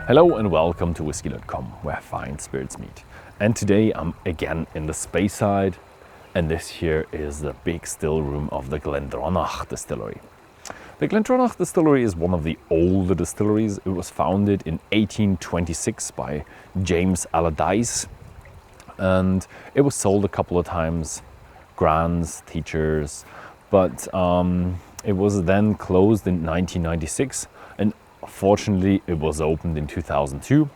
Hello and welcome to Whisky.com, where fine spirits meet. And today I'm again in the Space side, and this here is the big still room of the Glendronach Distillery. The Glendronach Distillery is one of the older distilleries. It was founded in 1826 by James Allardyce, and it was sold a couple of times, grants, teachers, but it was then closed in 1996, and fortunately it was opened in 2002.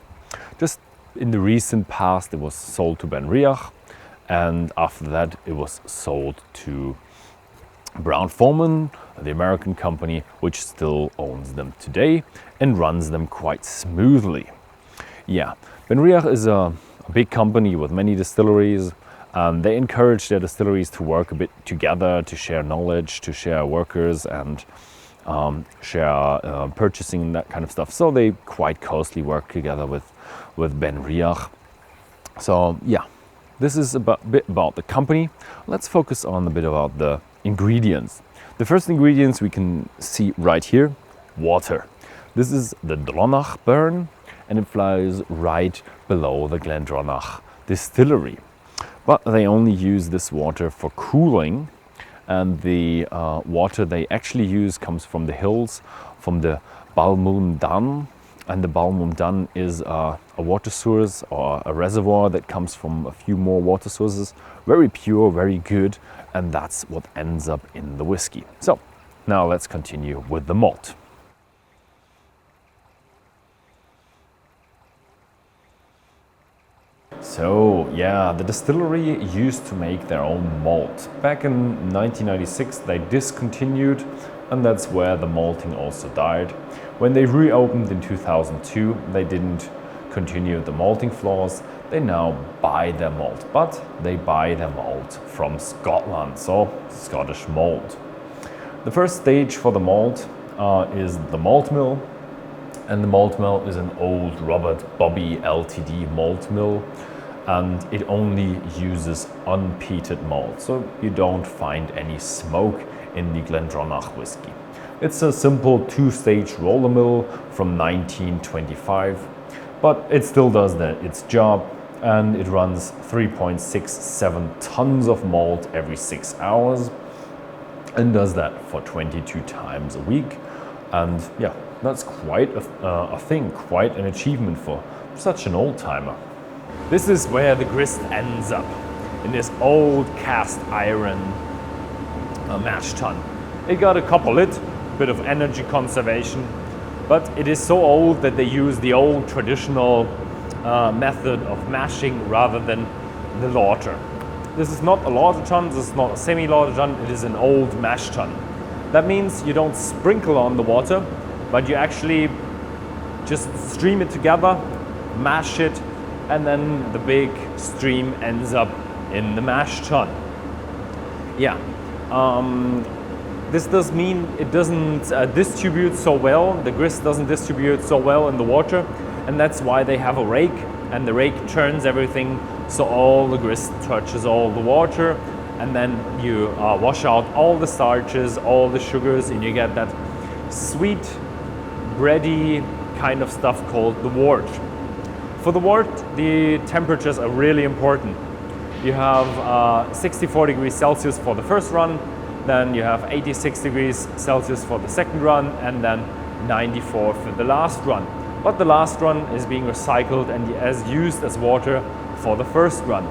Just in the recent past it was sold to Benriach, and after that it was sold to Brown-Forman, the American company, which still owns them today and runs them quite smoothly. Yeah, Benriach is a big company with many distilleries. They encourage their distilleries to work a bit together, to share knowledge, to share workers and share purchasing and that kind of stuff. So they quite closely work together with Benriach. So yeah, this is a bit about the company. Let's focus on a bit about the ingredients. The first ingredients we can see right here: water. This is the Dronach burn, and it flies right below the Glendronach Distillery. But they only use this water for cooling, and the water they actually use comes from the hills, from the Balmundan. And the Balmundan is a water source or a reservoir that comes from a few more water sources. Very pure, very good, and that's what ends up in the whiskey. So now let's continue with the malt. So yeah, the distillery used to make their own malt. Back in 1996 they discontinued, and that's where the malting also died. When they reopened in 2002, they didn't continue the malting floors. They now buy their malt, but they buy their malt from Scotland, so Scottish malt. The first stage for the malt is the malt mill, and the malt mill is an old Robert Bobby Ltd malt mill, and it only uses unpeated malt, so you don't find any smoke in the Glendronach whiskey. It's a simple two-stage roller mill from 1925, but it still does its job, and it runs 3.67 tons of malt every 6 hours and does that for 22 times a week. And yeah, that's quite a thing, quite an achievement for such an old-timer. This is where the grist ends up, in this old cast iron mash tun. It got a copper lid, bit of energy conservation, but it is so old that they use the old traditional method of mashing rather than the lauter. This is not a lauter tun, this is not a semi-lauter tun, it is an old mash tun. That means you don't sprinkle on the water, but you actually just stream it together, mash it, and then the big stream ends up in the mash tun. Yeah. This does mean it doesn't distribute so well, the grist doesn't distribute so well in the water, and that's why they have a rake, and the rake turns everything so all the grist touches all the water, and then you wash out all the starches, all the sugars, and you get that sweet, bready kind of stuff called the wort. For the wort, the temperatures are really important. You have 64 degrees Celsius for the first run, then you have 86 degrees Celsius for the second run, and then 94 for the last run. But the last run is being recycled and as used as water for the first run.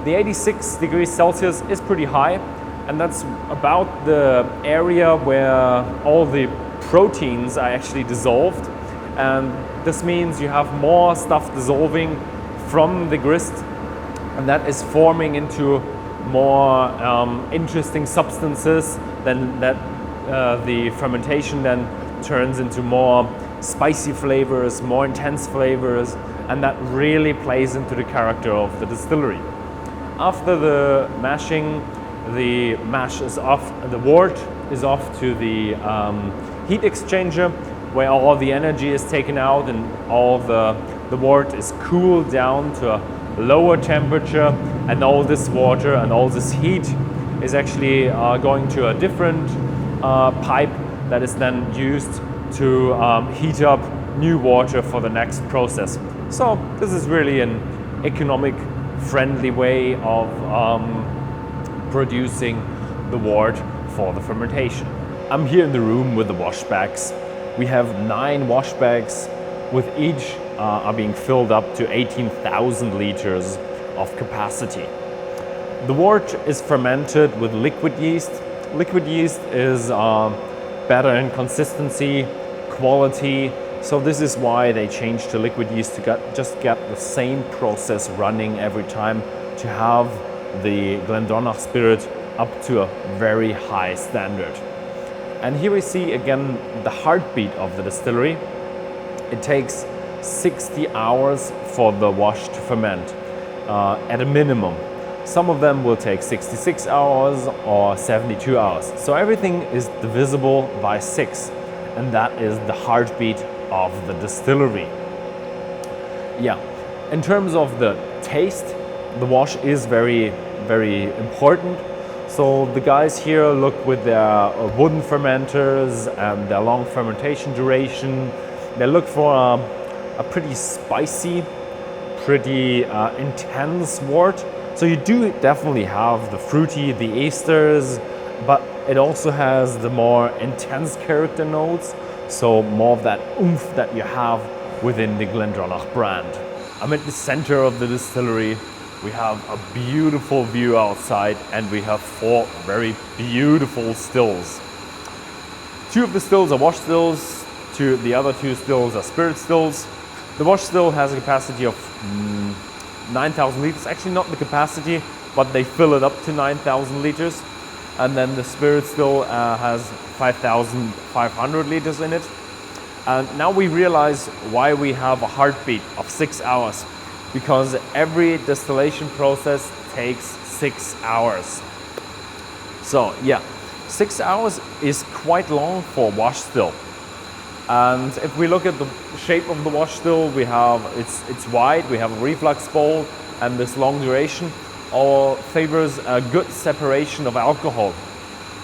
The 86 degrees Celsius is pretty high, and that's about the area where all the proteins are actually dissolved. And this means you have more stuff dissolving from the grist, and that is forming into more interesting substances. Then the fermentation then turns into more spicy flavors, more intense flavors, and that really plays into the character of the distillery. After the mashing, the mash is off, the wort is off to the heat exchanger, where all the energy is taken out and all the wort is cooled down to a lower temperature, and all this water and all this heat is actually going to a different pipe that is then used to heat up new water for the next process. So this is really an economic friendly way of producing the wort for the fermentation. I'm here in the room with the wash bags. We have 9 wash bags, with each are being filled up to 18,000 liters of capacity. The wort is fermented with liquid yeast. Liquid yeast is better in consistency, quality, so this is why they changed to liquid yeast to just get the same process running every time, to have the Glendronach spirit up to a very high standard. And here we see again the heartbeat of the distillery. It takes 60 hours for the wash to ferment at a minimum. Some of them will take 66 hours or 72 hours. So everything is divisible by 6, and that is the heartbeat of the distillery. Yeah, in terms of the taste, the wash is very, very important. So the guys here look with their wooden fermenters and their long fermentation duration. They look for a pretty spicy, pretty intense wort. So you do definitely have the fruity, the esters, but it also has the more intense character notes. So more of that oomph that you have within the Glendronach brand. I'm at the center of the distillery. We have a beautiful view outside, and we have 4 very beautiful stills. 2 of the stills are wash stills, the other 2 stills are spirit stills. The wash still has a capacity of 9,000 liters, actually not the capacity, but they fill it up to 9,000 liters. And then the spirit still has 5,500 liters in it. And now we realize why we have a heartbeat of 6 hours, because every distillation process takes 6 hours. So yeah, 6 hours is quite long for wash still. And if we look at the shape of the wash still, we have it's wide, we have a reflux bowl, and this long duration all favors a good separation of alcohol.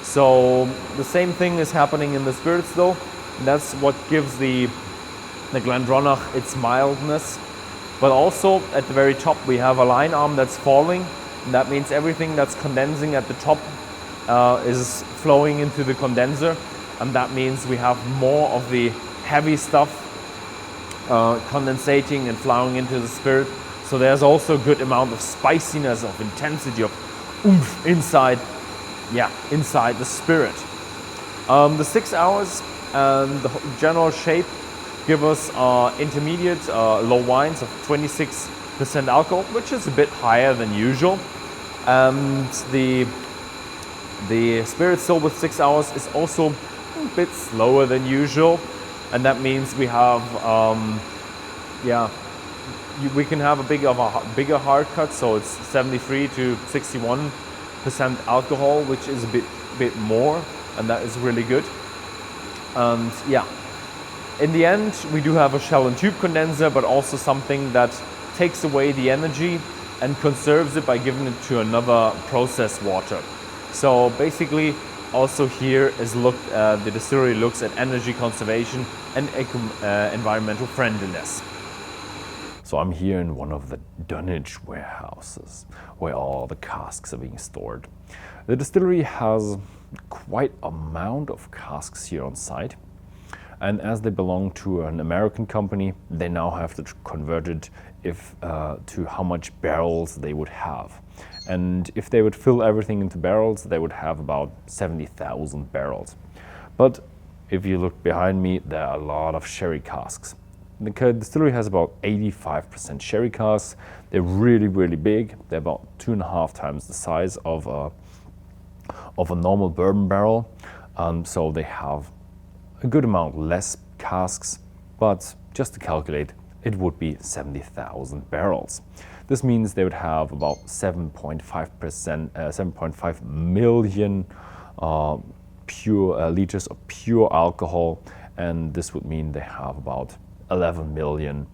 So the same thing is happening in the spirit still. That's what gives the Glendronach its mildness. But also at the very top we have a line arm that's falling. And that means everything that's condensing at the top is flowing into the condenser. And that means we have more of the heavy stuff condensating and flowing into the spirit. So there's also a good amount of spiciness, of intensity, of oomph inside the spirit. The 6 hours and the general shape give us intermediate low wines of 26% alcohol, which is a bit higher than usual. And the spirit still with 6 hours is also a bit slower than usual, and that means we have we can have a bigger hard cut, so it's 73 to 61% alcohol, which is a bit more, and that is really good. And yeah, in the end we do have a shell and tube condenser, but also something that takes away the energy and conserves it by giving it to another process water. So basically also here is the distillery looks at energy conservation and environmental friendliness. So I'm here in one of the dunnage warehouses where all the casks are being stored. The distillery has quite an amount of casks here on site, and as they belong to an American company, they now have to convert it to how much barrels they would have. And if they would fill everything into barrels, they would have about 70,000 barrels. But if you look behind me, there are a lot of sherry casks. The distillery has about 85% sherry casks. They're really, really big. They're about 2.5 times the size of a normal bourbon barrel. So they have a good amount less casks, but just to calculate, it would be 70,000 barrels. This means they would have about 7.5 million pure liters of pure alcohol, and this would mean they have about 11 million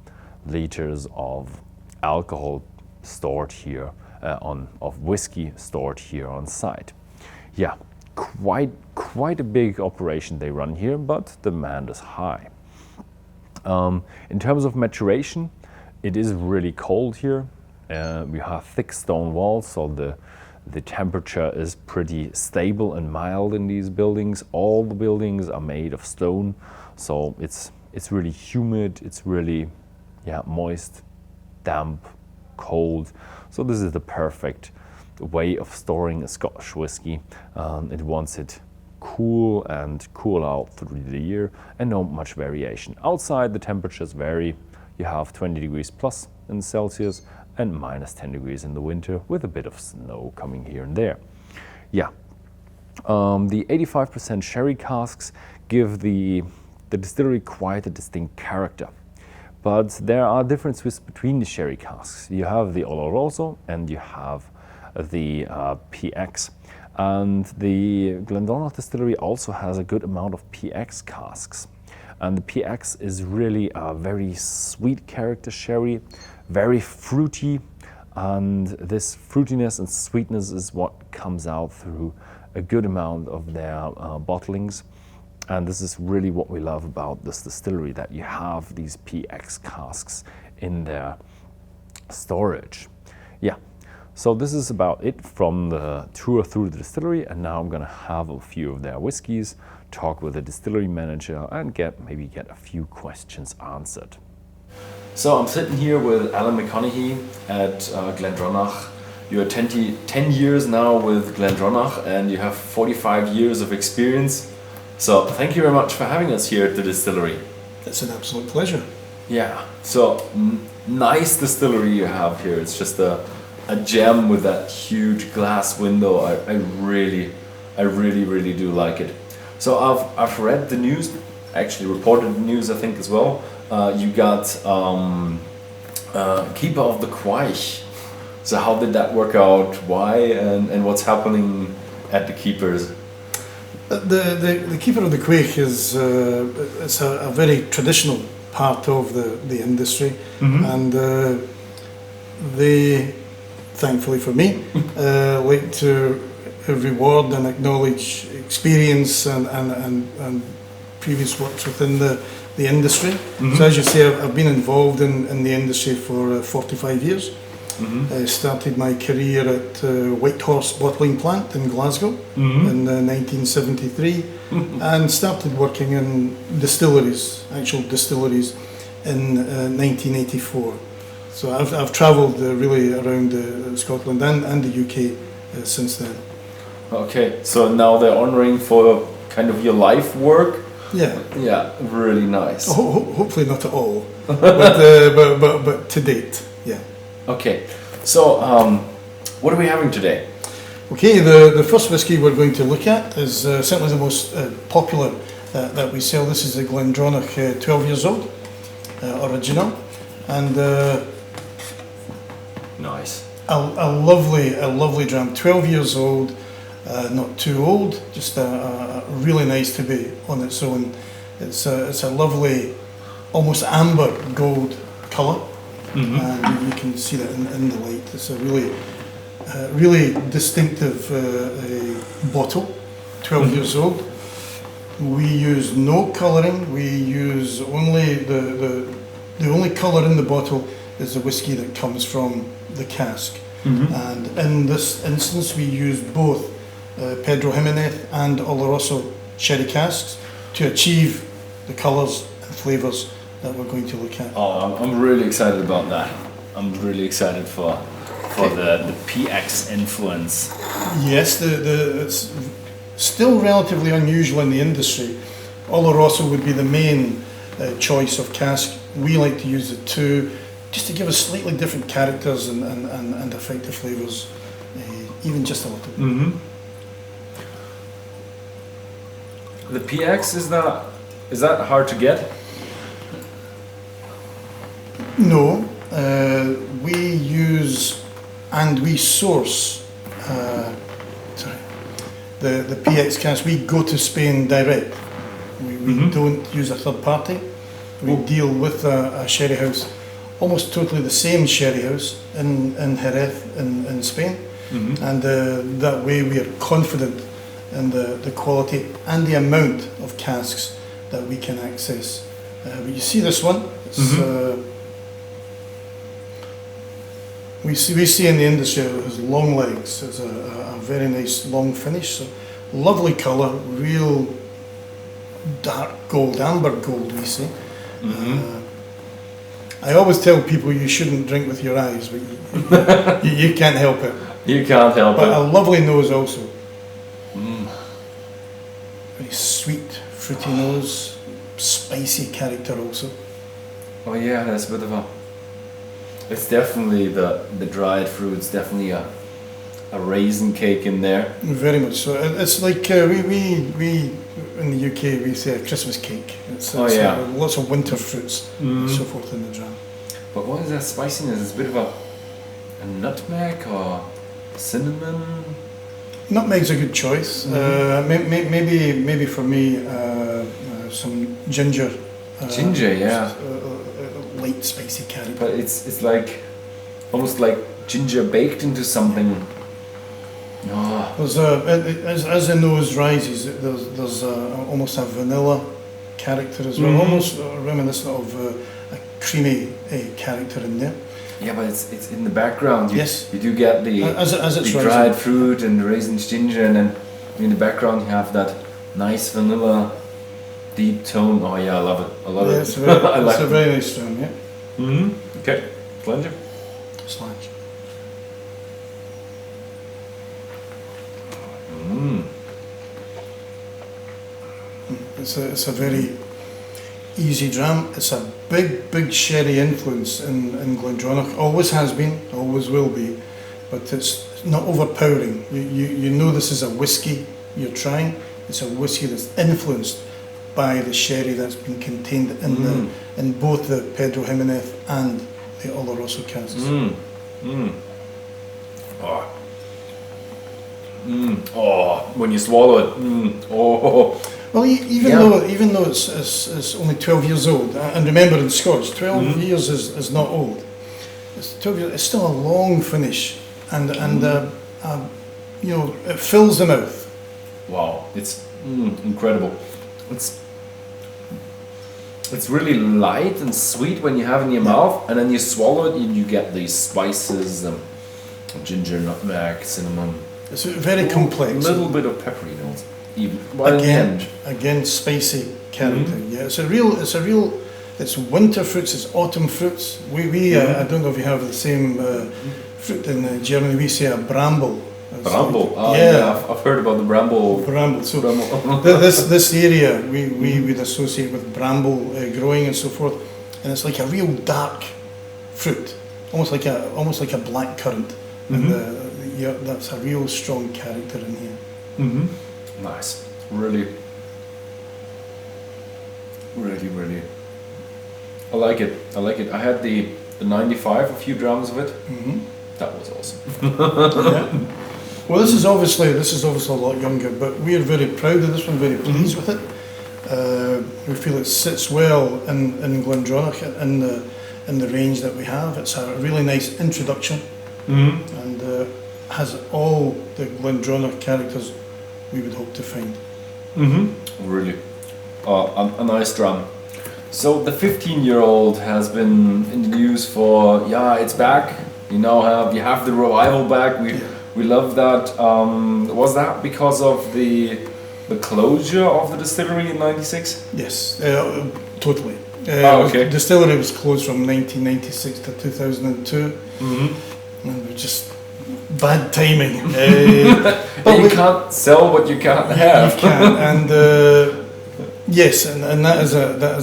liters of alcohol stored here of whiskey stored here on site. Yeah, quite a big operation they run here, but demand is high. In terms of maturation, it is really cold here. We have thick stone walls, so the temperature is pretty stable and mild in these buildings. All the buildings are made of stone, so it's really humid. It's really moist, damp, cold. So this is the perfect way of storing a Scotch whiskey. It wants it cool and cool out through the year, and not much variation. Outside the temperatures vary. You have 20 degrees plus in Celsius and minus 10 degrees in the winter, with a bit of snow coming here and there. The 85% sherry casks give the distillery quite a distinct character. But there are differences between the sherry casks. You have the Oloroso and you have the PX. And the Glendronach distillery also has a good amount of PX casks. And the PX is really a very sweet character sherry, very fruity. And this fruitiness and sweetness is what comes out through a good amount of their bottlings. And this is really what we love about this distillery, that you have these PX casks in their storage. So this is about it from the tour through the distillery, and now I'm gonna have a few of their whiskies, talk with the distillery manager, and maybe get a few questions answered. So I'm sitting here with Alan McConaughey at Glendronach. You are 10 years now with Glendronach, and you have 45 years of experience. So thank you very much for having us here at the distillery. It's an absolute pleasure. So nice distillery you have here. It's just a gem with that huge glass window. I really do like it. So I've read the news, actually reported the news I think as well. You got Keeper of the Quaich. So how did that work out? Why and what's happening at the Keepers? The Keeper of the Quaich is it's a very traditional part of the industry, and they, thankfully for me, like to reward and acknowledge experience and previous works within the industry. So as you say, I've been involved in the industry for 45 years. I started my career at Whitehorse Bottling Plant in Glasgow in 1973 and started working in distilleries, actual distilleries, in 1984. So I've travelled really around Scotland and the UK since then. Okay, so now they're honouring for kind of your life work. Yeah, really nice. Hopefully not at all, but to date, yeah. Okay, so what are we having today? Okay, the first whiskey we're going to look at is certainly the most popular that we sell. This is a Glendronach 12 years old, original, and nice. A lovely dram, 12 years old, not too old, just really nice to be on its own. It's a lovely, almost amber gold colour. And you can see that in the light. It's a really distinctive bottle, 12 years old. We use no colouring. We use only the only colour in the bottle is the whiskey that comes from the cask. And in this instance, we use both Pedro Jimenez and Oloroso sherry casks to achieve the colours and flavours that we're going to look at. Oh, I'm really excited about that. I'm really excited for the PX influence. Yes, it's still relatively unusual in the industry. Oloroso would be the main choice of cask. We like to use the two, just to give us slightly different characters and effective flavours, even just a little. The PX, is that hard to get? No, we use and we source the PX cask. We go to Spain direct. We don't use a third party. We deal with a sherry house, almost totally the same sherry house in Jerez in Spain, and that way we are confident in the quality and the amount of casks that we can access But you see this one. It's, we see in the industry it has long legs. It's a very nice long finish. So lovely colour, real dark gold, amber gold we say. I always tell people you shouldn't drink with your eyes, but you can't help it. You can't help But it. a lovely nose also. Very sweet, fruity nose, spicy character also. Oh yeah, that's a bit of a... It's definitely the dried fruits, definitely a raisin cake in there. Very much so. It's like we in the UK we say a Christmas cake. It's lots of winter fruits and so forth in the dram. But what is that spiciness? It's a bit of a nutmeg or cinnamon? Nutmeg's a good choice. Maybe for me some ginger. Ginger, yeah. Light spicy character. But it's like almost like ginger baked into something. Oh. There's as the nose rises, there's almost a vanilla character as well, almost reminiscent of a creamy character in there. Yeah, but it's in the background. Yes. You do get the dried fruit and the raisins, ginger, and then in the background you have that nice vanilla deep tone. Oh yeah, I love it. I love it. It's a very nice dram, yeah. Okay, Flanger. Slash. It's a very easy dram. It's a big sherry influence in Glendronach. Always has been, always will be, but it's not overpowering. You know this is a whiskey you're trying. It's a whiskey that's influenced by the sherry that's been contained in both the Pedro Jimenez and the Oloroso casks. Oh, when you swallow it. Oh. Well, even though it's only 12 years old, and remember in Scotch, 12 years is not old. It's 12 years. It's still a long finish, and you know, it fills the mouth. Wow, it's incredible. It's really light and sweet when you have it in your mouth, and then you swallow it, and you get these spices, ginger, nutmeg, cinnamon. It's very complex. A little bit of peppery notes, even. Again, spicy character. Yeah, it's winter fruits. It's autumn fruits. We I don't know if you have the same fruit in Germany. We say a bramble. Bramble. Yeah, I've heard about the bramble. Bramble. So this area we would associate with bramble growing and so forth, and it's like a real dark fruit, almost like a black currant, and that's a real strong character in here. Nice. Really. I like it. I had the 95, a few drams of it. That was awesome. Well, this is obviously a lot younger, but we are very proud of this one, very pleased with it. We feel it sits well in Glendronach, in the range that we have. It's a really nice introduction, and has all the Glendronach characters we would hope to find. Really. A nice dram. So the 15-year-old has been in the news for, it's back. You have the revival back. We love that. Was that because of the closure of the distillery in '96? Yes, totally. Okay. Distillery was closed from 1996 to 2002. And we just bad timing. But you can't sell what you can't have. You can, and yes, and that is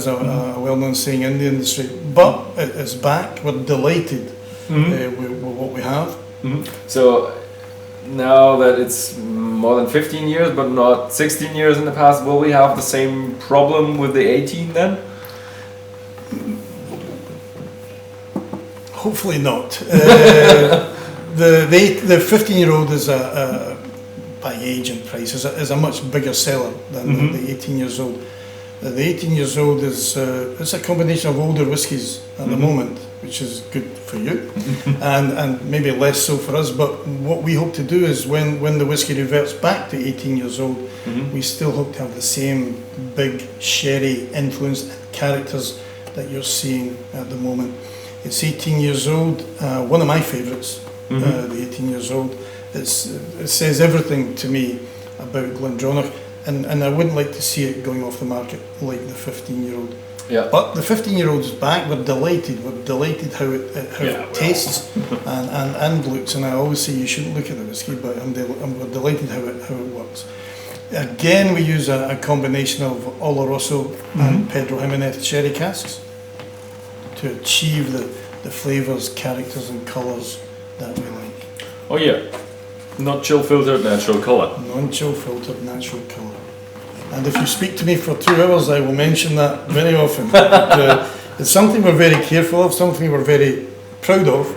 a well-known saying in the industry. But it is back. We're delighted with what we have. So now that it's more than 15 years, but not 16 years in the past, will we have the same problem with the 18 then? Hopefully not. The 15-year-old is by age and price is a much bigger seller than the 18 years old. The 18 years old is it's a combination of older whiskies at the moment. which is good for you, and maybe less so for us. But what we hope to do is when the whiskey reverts back to 18 years old, we still hope to have the same big sherry influence and characters that you're seeing at the moment. It's 18 years old, one of my favourites, the 18 years old. It says everything to me about Glendronach, and I wouldn't like to see it going off the market like the 15-year-old. Yeah. But the 15-year-old is back. We're delighted. We're delighted how it tastes and looks. And I always say you shouldn't look at the whiskey, but we're delighted how it works. Again, we use a combination of Oloroso and Pedro Jimenez sherry casks to achieve the flavours, characters, and colours that we like. Oh yeah, not chill filtered, natural colour. Non-chill filtered, natural colour. And if you speak to me for 2 hours, I will mention that very often. But, it's something we're very careful of, something we're very proud of.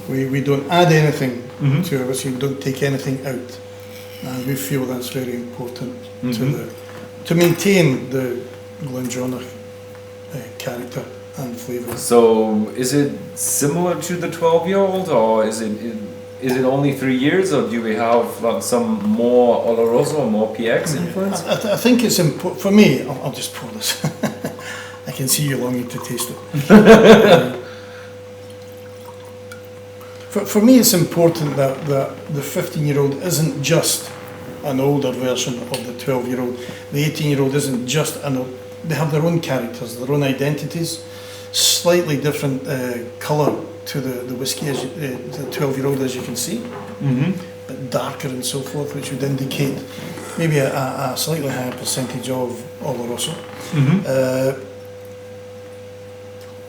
We don't add anything to our whiskey, we don't take anything out. And we feel that's very important to maintain the Glendronach character and flavour. So is it similar to the 12-year-old, or is it only 3 years, or do we have some more Oloroso or more PX influence? I think it's important for me. I'll just pour this. I can see you longing to taste it. For me, it's important that the 15-year-old isn't just an older version of the 12-year-old. The 18-year-old isn't just they have their own characters, their own identities, slightly different colour to the whiskey, the 12-year-old, as you can see, but darker and so forth, which would indicate maybe a slightly higher percentage of Oloroso.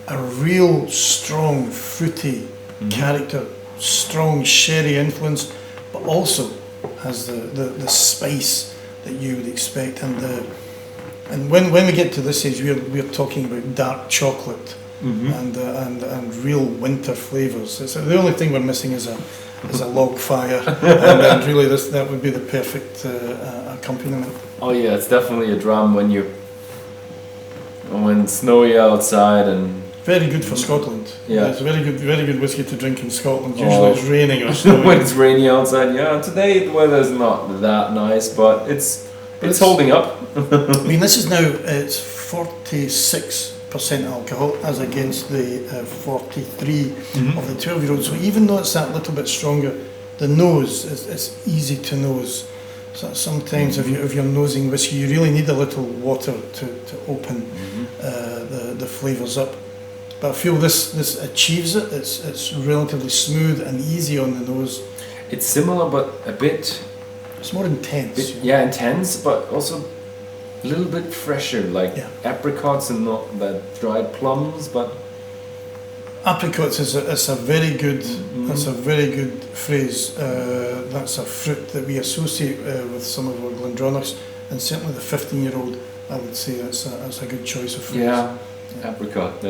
A real strong fruity character, strong sherry influence, but also has the spice that you would expect. And when we get to this age, we're talking about dark chocolate and real winter flavours. The only thing we're missing is a log fire, and really that would be the perfect accompaniment. Oh yeah, it's definitely a drum when it's snowy outside and. Very good for Scotland. Yeah, it's very good whiskey to drink in Scotland. Usually it's raining or snowing. When it's rainy outside, yeah. Today the weather's not that nice, but it's holding up. I mean, this is now it's 46% alcohol as against the 43 of the 12-year-old. So even though it's that little bit stronger, the nose is easy to nose. So sometimes if you're nosing whiskey, you really need a little water to open the flavours up. But I feel this achieves it. It's relatively smooth and easy on the nose. It's similar, but a bit. It's more intense. Intense, but also a little bit fresher, like apricots and not that dried plums. But apricots is a very good. That's a very good phrase. That's a fruit that we associate with some of our Glendronachs, and certainly the 15-year-old. I would say that's a good choice of fruits. Yeah, apricot.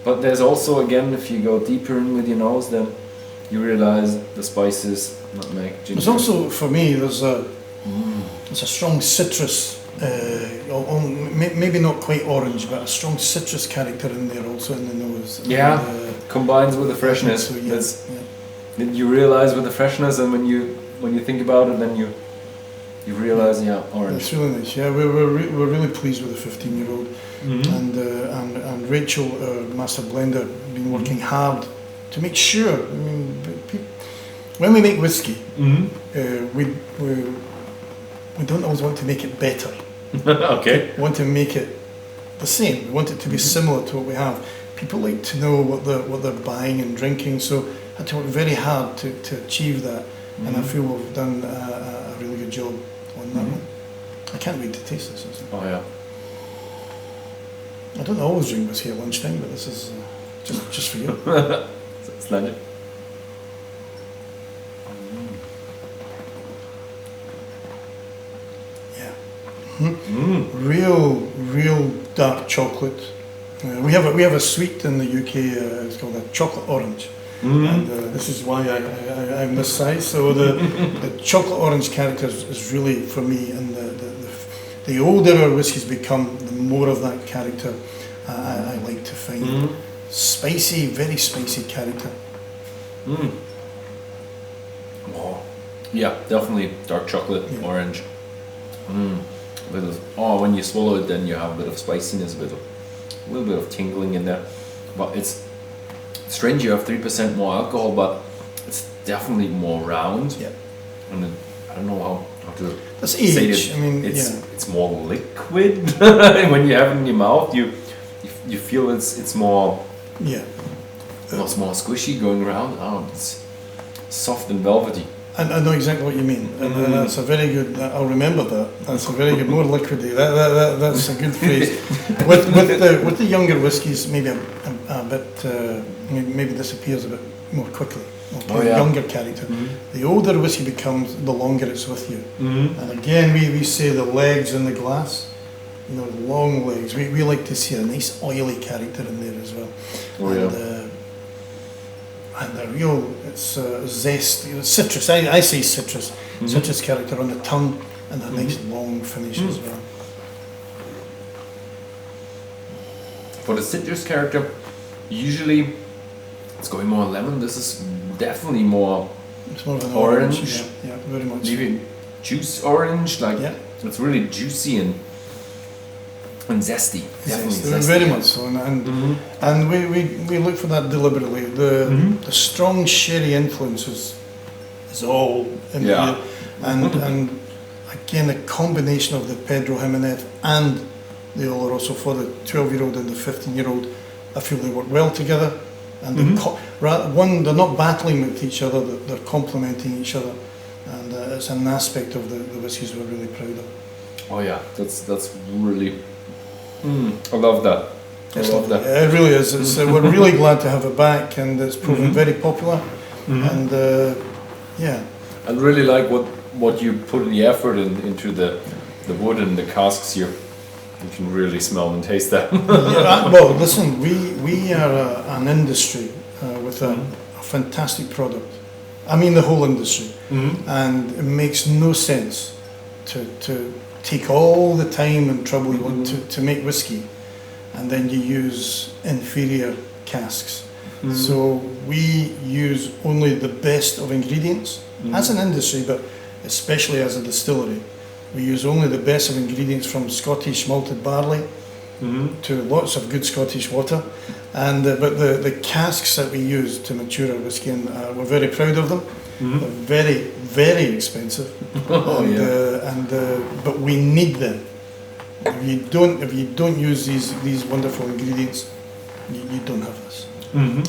But there's also, again, if you go deeper in with your nose, then you realize the spices, nutmeg, ginger. There's also, for me, there's a strong citrus, maybe not quite orange, but a strong citrus character in there also in the nose. Yeah, combines with the freshness. So, you realize with the freshness, and when you think about it, then you realize, orange. It's really nice. Yeah, we're really pleased with the 15-year-old, and Rachel, our master blender, been working hard to make sure. I mean, when we make whiskey, we don't always want to make it better. Okay. We want to make it the same. We want it to be similar to what we have. People like to know what they're buying and drinking, so I had to work very hard to achieve that, and I feel we've done a really good job on that one. I can't wait to taste this. Oh yeah. I don't always drink whiskey at lunchtime, but this is just for you. Splendid. Yeah. Real dark chocolate. We have a sweet in the UK. It's called a chocolate orange, and this is why I'm this size. So the chocolate orange character is really for me, and the older our whiskies become, the more of that character I like to find. spicy, very spicy character. Oh, yeah, definitely dark chocolate, orange. When you swallow it, then you have a bit of spiciness, a little bit of tingling in there. But it's strange. You have 3% more alcohol, but it's definitely more round. Yeah. And I don't know how to That's say age. it. I mean, It's more liquid. When you have it in your mouth, you feel it's more. Yeah. It's more squishy going around. Oh, it's soft and velvety. I know exactly what you mean, and that's a very good. I'll remember that. That's a very good, more liquidy. That's a good phrase. With the younger whiskies, maybe a bit, maybe disappears a bit more quickly. Younger character. The older whiskey becomes, the longer it's with you. And again, we say the legs in the glass. You know, long legs. We like to see a nice oily character in there as well. And a real, it's zest, citrus. I say citrus. Citrus character on the tongue, and a nice long finish as well. For the citrus character, usually it's going more lemon. This is definitely more. It's more of an orange. Yeah, very much. Maybe juice orange, it's really juicy and zesty. Definitely zesty. Very much so, and we look for that deliberately. The strong sherry influence is all in here, and again the combination of the Pedro Jimenez and the Oloroso for the 12-year-old and the 15-year-old, I feel they work well together, and they're not battling with each other; they're complementing each other, and it's an aspect of the whiskies we're really proud of. Oh yeah, that's really. I love that. It really is. We're really glad to have it back, and it's proven very popular. And I really like what you put in the effort into the wood and the casks here. You can really smell and taste that. Well, listen, we are an industry with a fantastic product. I mean, the whole industry, and it makes no sense to take all the time and trouble you want to make whiskey, and then you use inferior casks. So we use only the best of ingredients as an industry, but especially as a distillery. We use only the best of ingredients, from Scottish malted barley to lots of good Scottish water, and but the casks that we use to mature our whiskey, and we're very proud of them. They're very, very expensive, but we need them. If you don't use these wonderful ingredients, you don't have this. And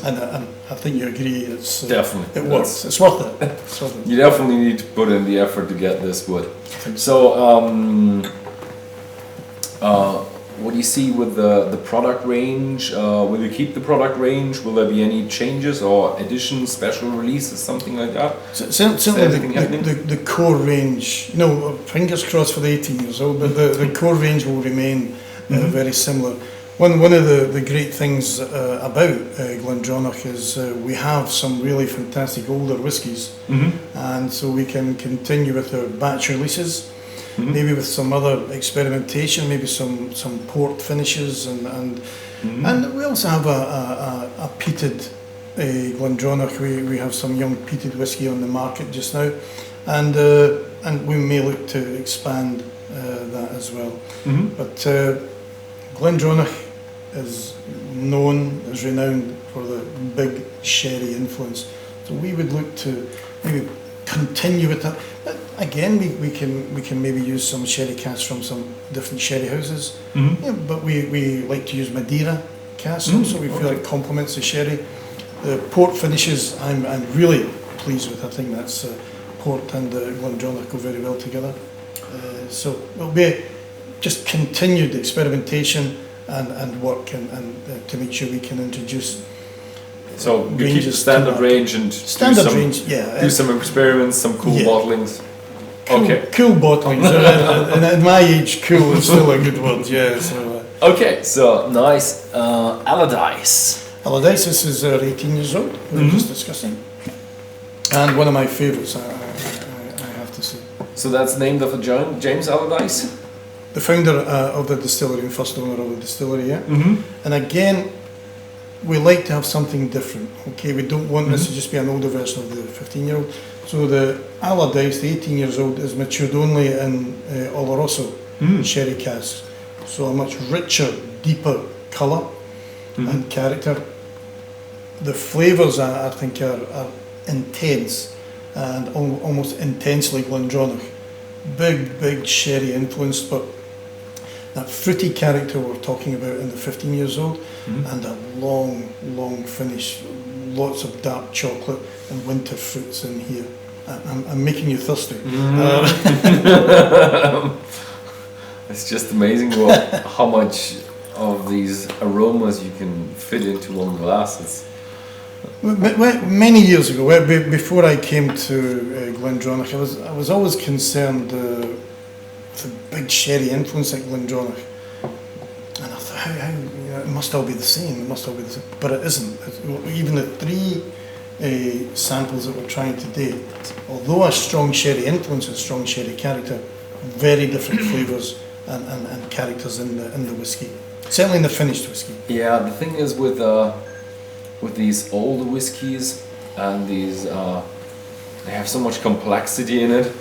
I think you agree. It's definitely it works. It's worth it. It's worth it. You definitely need to put in the effort to get this wood. So, what do you see with the product range? Will you keep the product range? Will there be any changes or additions, special releases, something like that? Certainly the core range, fingers crossed for the 18 years old, but the core range will remain very similar. One of the great things about Glendronach is we have some really fantastic older whiskies, and so we can continue with our batch releases. Maybe with some other experimentation, maybe some port finishes, and we also have a peated Glendronach. We have some young peated whiskey on the market just now, and we may look to expand that as well. But Glendronach is renowned for the big sherry influence, so we would look to maybe continue with that. But again, we can maybe use some sherry casks from some different sherry houses. But we like to use Madeira casks also. We feel it complements the sherry. The port finishes I'm really pleased with. I think that's port and Glendronach go very well together. So it'll be just continued experimentation and work and to make sure we can introduce. So you keep the standard range and do some experiments, some cool bottlings. Cool bottlings. In my age, cool is still a good word. Yeah. So, okay, so nice. Allardyce. Allardyce, this is 18 years old. We were just discussing, and one of my favourites. I have to say. So that's named after James Allardyce, the founder of the distillery and first owner of the distillery. Yeah. And again, we like to have something different. Okay, we don't want this to just be an older version of the 15-year-old. So the Allardyce, the 18 years old, is matured only in Oloroso sherry casks. So a much richer, deeper colour and character. The flavours, I think, are intense and almost intensely Glendronach. Big sherry influenced, but that fruity character we're talking about in the 15 years old, and a long finish, lots of dark chocolate and winter fruits in here. I'm making you thirsty. It's just amazing how much of these aromas you can fit into one glass. Many years ago, before I came to Glendronach, I was always concerned the big sherry influence at Glendronach, and I thought, how it must all be the same. But it isn't. Even the three samples that we're trying today, although a strong sherry influence and strong sherry character, very different flavours and characters in the whiskey. Certainly in the finished whiskey. Yeah, the thing is with these older whiskies and these, they have so much complexity in it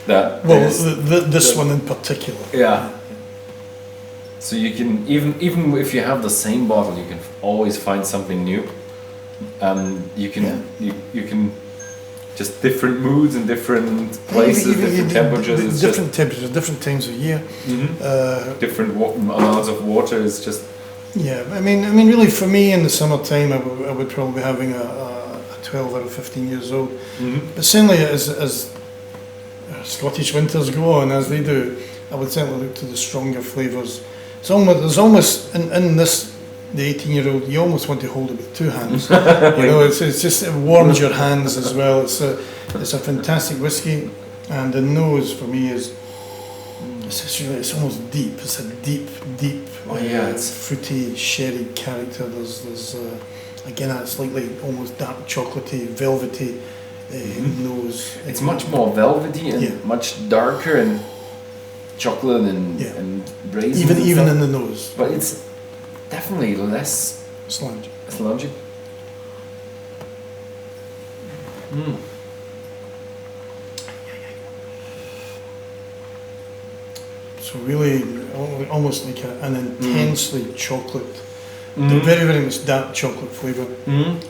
that. Well, this one in particular. Yeah. So you can even if you have the same bottle, you can always find something new, and you can just different moods and different places, different temperatures. Temperatures, different times of year. Different amounts of water is just. Yeah, I mean, really, for me in the summertime, I would probably be having a 12 or 15 years old. But certainly, as Scottish winters go on, as they do, I would certainly look to the stronger flavours. There's almost in this, the 18-year-old, you almost want to hold it with two hands. It's just, it warms your hands as well. It's a fantastic whiskey, and the nose for me is. It's almost deep. It's a deep. It's fruity, sherry character. There's again a slightly almost dark chocolatey, velvety nose. It's much more velvety and much darker and chocolate and raisins. Even in the nose. But it's definitely less sludgy. So really, almost like an intensely chocolate, very much dark chocolate flavour.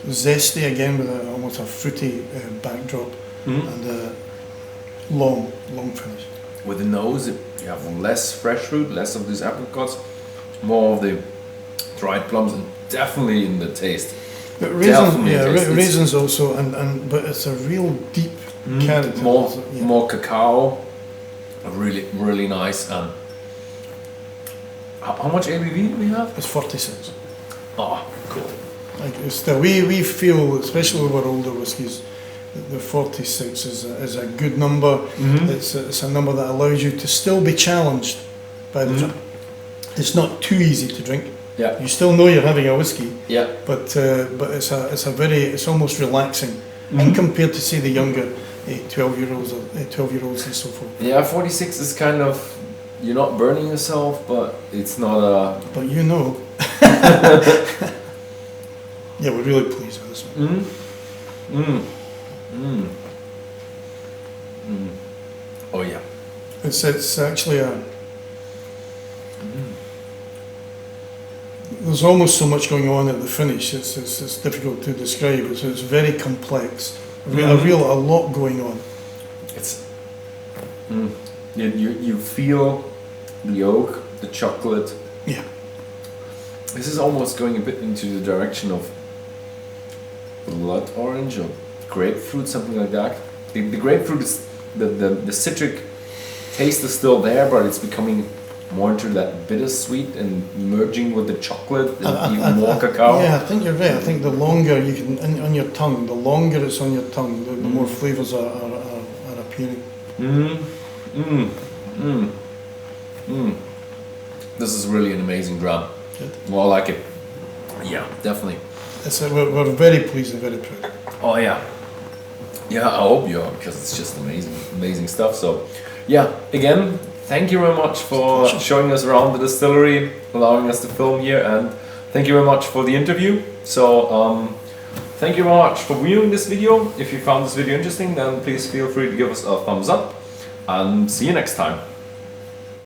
Zesty again with almost a fruity backdrop and a long finish. With the nose, you have less fresh fruit, less of these apricots, more of the dried plums, and definitely in the taste. But raisins also, but it's a real deep character. More cacao. Really nice. And how much ABV do we have? It's 46. Oh, cool. Still, we feel, especially with our older whiskies, that the 46 is a good number. It's a number that allows you to still be challenged by the drink. It's not too easy to drink. Yeah. You still know you're having a whiskey. Yeah. But it's almost relaxing, and compared to say the younger 12-year-olds and so forth. Yeah, 46 is kind of, you're not burning yourself, but it's not a. But yeah, we're really pleased with this one. Oh yeah. It's actually a. There's almost so much going on at the finish. It's difficult to describe. It's very complex. A lot going on. It's you feel the oak, the chocolate. Yeah. This is almost going a bit into the direction of blood orange or grapefruit, something like that. The grapefruit is the citric taste is still there, but it's becoming more into that bittersweet and merging with the chocolate and even more cacao. Yeah, I think you're right. I think the longer you can on your tongue, the longer it's on your tongue, the more flavours are appearing. This is really an amazing dram. Good. Well, I like it. Yeah, definitely. We're very pleased and very proud. Oh yeah. Yeah, I hope you are, because it's just amazing stuff. So, yeah, again, thank you very much for showing us around the distillery, allowing us to film here, and thank you very much for the interview. So thank you very much for viewing this video. If you found this video interesting, then please feel free to give us a thumbs up and see you next time.